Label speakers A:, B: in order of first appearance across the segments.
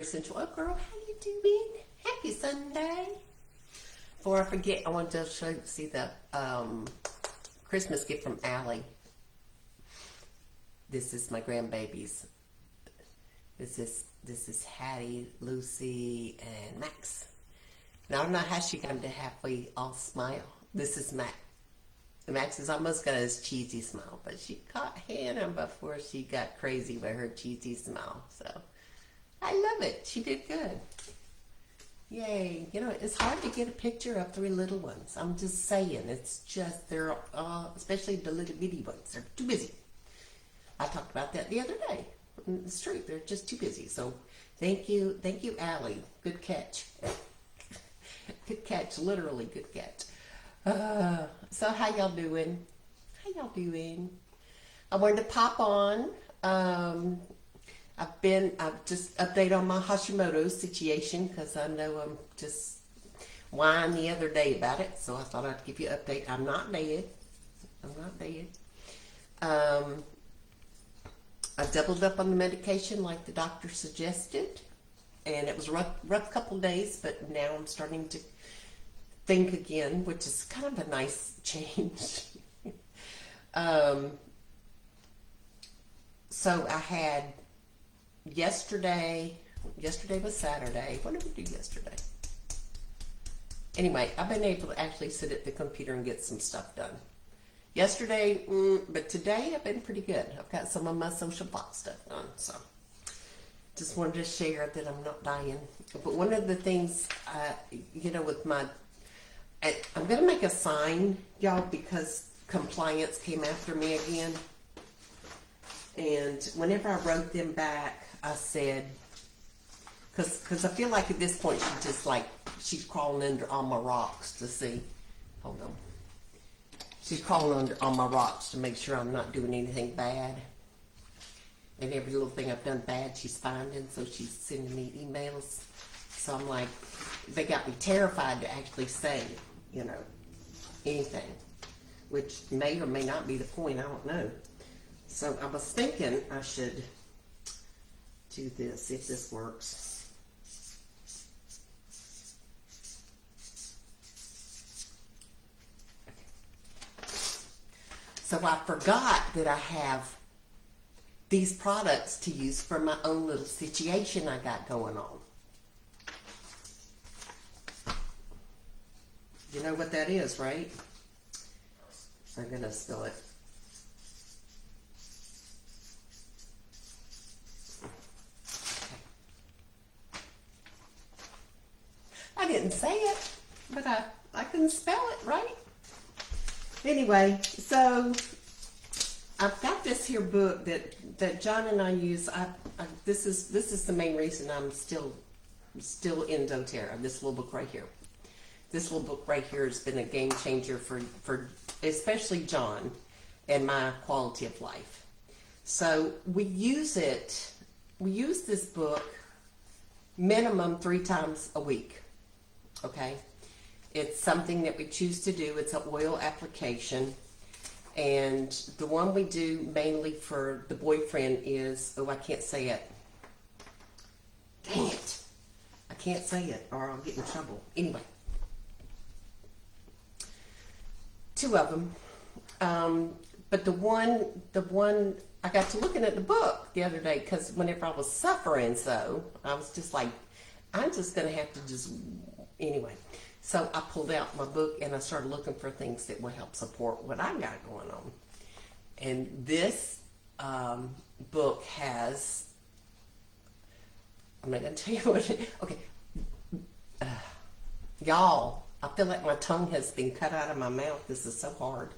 A: Essential. Oh, girl, how you doing? Happy Sunday. Before I forget, I want to see the Christmas gift from Allie. This is my grandbabies. This is Hattie, Lucy, and Max. Now I don't know how she got them to halfway all smile. This is Max. Max is almost got his cheesy smile, but she caught Hannah before she got crazy with her cheesy smile. So I love it. She did good. Yay. You know, it's hard to get a picture of 3 little ones. I'm just saying. It's just, they're, especially the little bitty ones, they're too busy. I talked about that the other day. It's true. They're just too busy. So thank you, Allie. Good catch. Good catch. Literally good catch. So how y'all doing? How y'all doing? I wanted to pop on. I've just update on my Hashimoto's situation because I know I'm just whining the other day about it. So I thought I'd give you an update. I'm not dead. I'm not dead. I doubled up on the medication like the doctor suggested, and it was a rough couple days, but now I'm starting to think again, which is kind of a nice change. So I had yesterday was Saturday. What did we do yesterday? Anyway, I've been able to actually sit at the computer and get some stuff done. Yesterday, but today I've been pretty good. I've got some of my social box stuff done, so just wanted to share that I'm not dying. But one of the things, you know, with my, I'm going to make a sign, y'all, because compliance came after me again. And whenever I wrote them back, I said, because I feel like at this point she's crawling under all my rocks to see. Hold on. She's crawling under all my rocks to make sure I'm not doing anything bad. And every little thing I've done bad, she's finding, so she's sending me emails. So I'm like, they got me terrified to actually say, you know, anything, which may or may not be the point, I don't know. So I was thinking I should do this, see if this works. So I forgot that I have these products to use for my own little situation I got going on. You know what that is, right? I'm going to spill it. I didn't say it, but I couldn't spell it, right? Anyway, so I've got this here book that John and I use. This is the main reason I'm still in doTERRA. This little book right here. This little book right here has been a game changer for especially John and my quality of life. So we use this book minimum 3 times a week. Okay. It's something that we choose to do. It's an oil application. And the one we do mainly for the boyfriend is, oh, I can't say it. Dang it. I can't say it or I'll get in trouble. Anyway. 2 of them. But the one, I got to looking at the book the other day because whenever I was suffering so, I was just like, I'm just going to have to just, anyway. So I pulled out my book and I started looking for things that would help support what I got going on. And this book has, I'm not going to tell you what it, okay. Y'all, I feel like my tongue has been cut out of my mouth. This is so hard.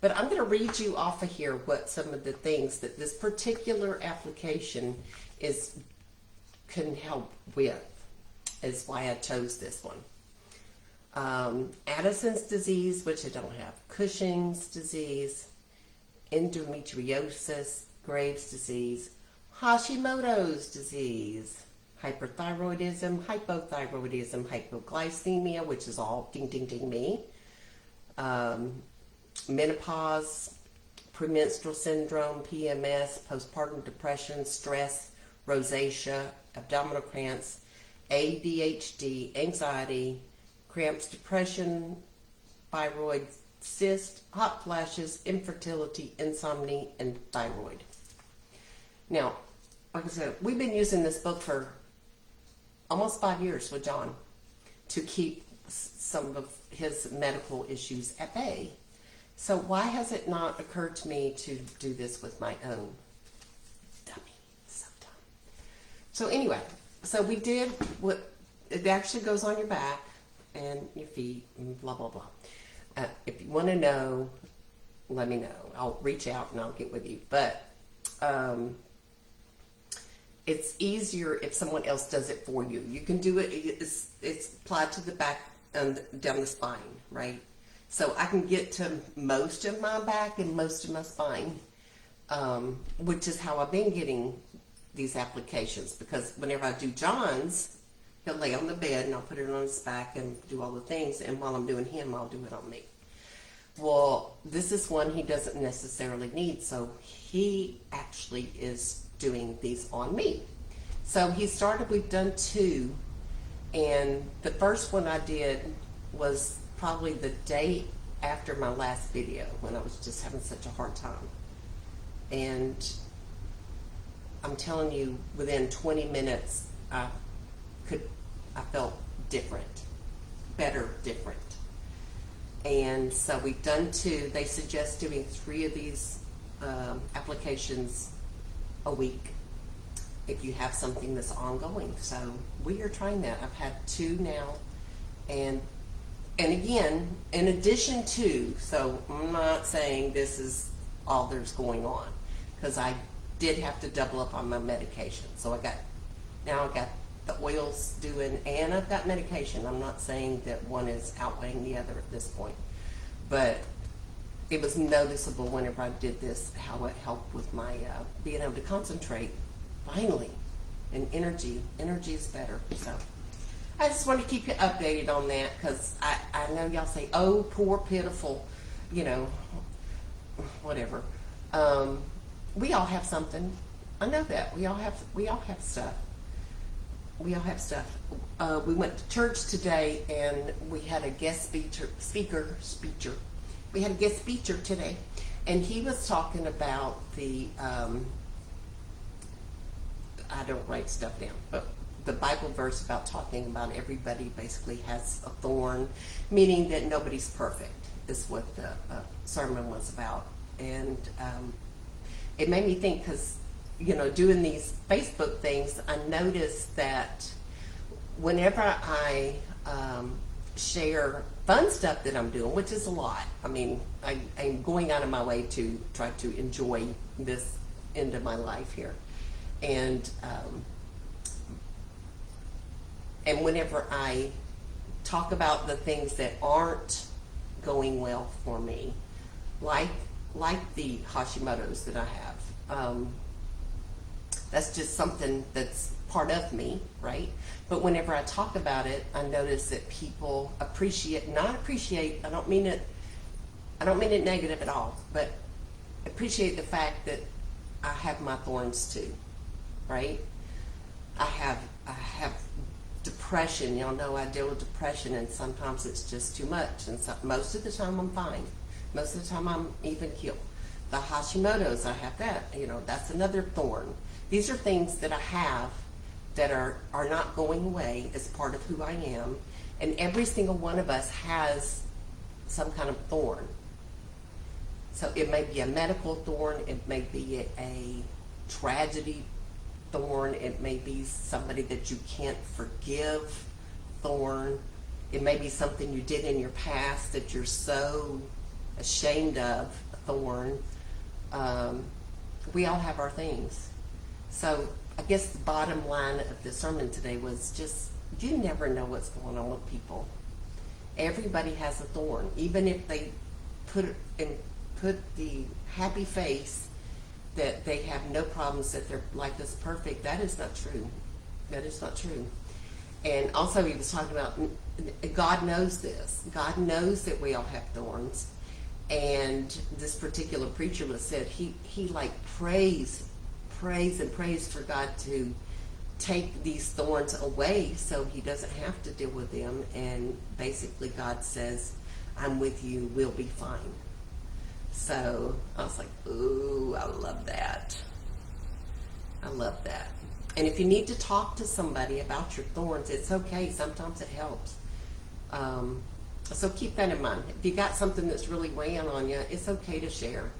A: But I'm going to read you off of here what some of the things that this particular application can help with. Is why I chose this one. Addison's disease, which I don't have, Cushing's disease, endometriosis, Graves' disease, Hashimoto's disease, hyperthyroidism, hypothyroidism, hypoglycemia, which is all ding ding ding me, menopause, premenstrual syndrome, PMS, postpartum depression, stress, rosacea, abdominal cramps, ADHD, anxiety, cramps, depression, thyroid cyst, hot flashes, infertility, insomnia, and thyroid. Now, like I said, we've been using this book for almost 5 years with John to keep some of his medical issues at bay. So why has it not occurred to me to do this with my own? Dummy. So dumb. So anyway, so we did what, it actually goes on your back and your feet and blah, blah, blah. If you want to know, let me know. I'll reach out and I'll get with you. But it's easier if someone else does it for you. You can do it. It's applied to the back and down the spine, right? So I can get to most of my back and most of my spine, which is how I've been getting these applications. Because whenever I do John's, he'll lay on the bed and I'll put it on his back and do all the things. And while I'm doing him, I'll do it on me. Well, this is one he doesn't necessarily need. So he actually is doing these on me. So he started, we've done 2. And the first one I did was probably the day after my last video when I was just having such a hard time. And I'm telling you, within 20 minutes, I felt different, better, different. And so we've done 2. They suggest doing 3 of these applications a week if you have something that's ongoing. So we are trying that. I've had 2 now, and again, in addition to, so I'm not saying this is all there's going on, because I did have to double up on my medication. So I got the oils doing, and I've got medication. I'm not saying that one is outweighing the other at this point, but it was noticeable whenever I did this how it helped with my being able to concentrate finally, and energy is better. So I just want to keep you updated on that, because I know y'all say, oh, poor, pitiful, you know, whatever. We all have something. I know that. We all have stuff. We all have stuff. We went to church today, and we had a guest speaker. We had a guest speaker today, and he was talking about the, I don't write stuff down, but the Bible verse about talking about everybody basically has a thorn, meaning that nobody's perfect, is what the sermon was about. And it made me think, because, you know, doing these Facebook things, I noticed that whenever I share fun stuff that I'm doing, which is a lot. I mean, I'm going out of my way to try to enjoy this end of my life here. And whenever I talk about the things that aren't going well for me, like the Hashimotos that I have, that's just something that's part of me, right? But whenever I talk about it, I notice that people I don't mean it negative at all, but appreciate the fact that I have my thorns too, right? I have depression. Y'all know I deal with depression, and sometimes it's just too much, and so, most of the time I'm fine. Most of the time I'm even keeled. The Hashimotos, I have that, you know, that's another thorn. These are things that I have that are not going away as part of who I am, and every single one of us has some kind of thorn. So it may be a medical thorn, it may be a tragedy thorn, it may be somebody that you can't forgive thorn, it may be something you did in your past that you're so ashamed of, thorn. We all have our things. So I guess the bottom line of the sermon today was just, you never know what's going on with people. Everybody has a thorn. Even if they put the happy face that they have no problems, that their life is perfect, that is not true. That is not true. And also he was talking about, God knows this. God knows that we all have thorns. And this particular preacher was said he like prays for God to take these thorns away so he doesn't have to deal with them. And basically God says, I'm with you, we'll be fine. So I was like, ooh, I love that. I love that. And if you need to talk to somebody about your thorns, it's okay. Sometimes it helps. So keep that in mind. If you got something that's really weighing on you, it's okay to share.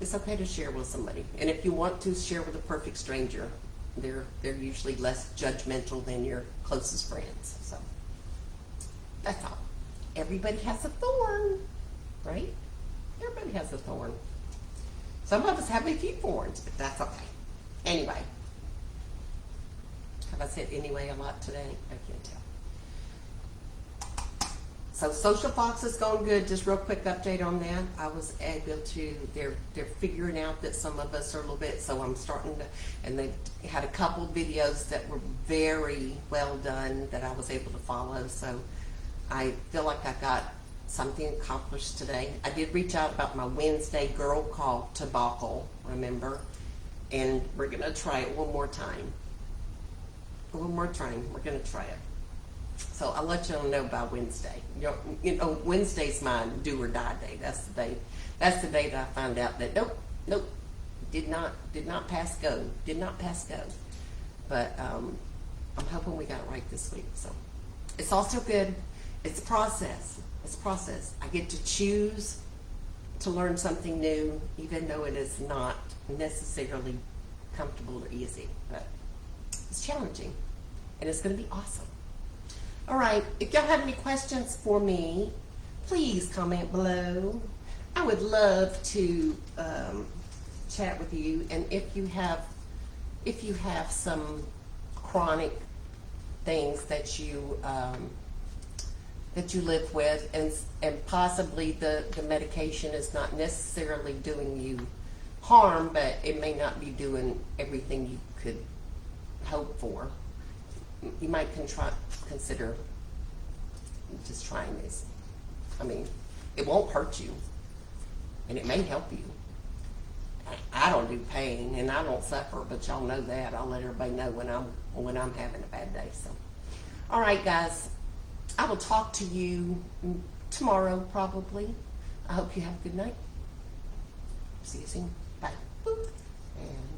A: It's okay to share with somebody. And if you want to share with a perfect stranger, they're usually less judgmental than your closest friends. So that's all. Everybody has a thorn, right? Everybody has a thorn. Some of us have a few thorns, but that's okay. Anyway. Have I said anyway a lot today? I can't tell. So Social Fox is going good. Just real quick update on that. I was able to, they're figuring out that some of us are a little bit, so I'm starting to, and they had a couple videos that were very well done that I was able to follow. So I feel like I got something accomplished today. I did reach out about my Wednesday girl call debacle, remember? And we're going to try it one more time. One more time. We're going to try it. So I'll let you all know by Wednesday. You know, Wednesday's my do or die day. That's the day. That's the day that I find out that nope, did not pass go. Did not pass go. But I'm hoping we got it right this week. So it's also good. It's a process. It's a process. I get to choose to learn something new, even though it is not necessarily comfortable or easy. But it's challenging, and it's going to be awesome. All right, if y'all have any questions for me, please comment below. I would love to chat with you. And if you have some chronic things that you live with, and possibly the medication is not necessarily doing you harm, but it may not be doing everything you could hope for, you might consider just trying this. I mean, it won't hurt you, and it may help you. I don't do pain, and I don't suffer, but y'all know that. I'll let everybody know when I'm having a bad day. So, all right, guys, I will talk to you tomorrow probably. I hope you have a good night. See you soon. Bye. Boop. And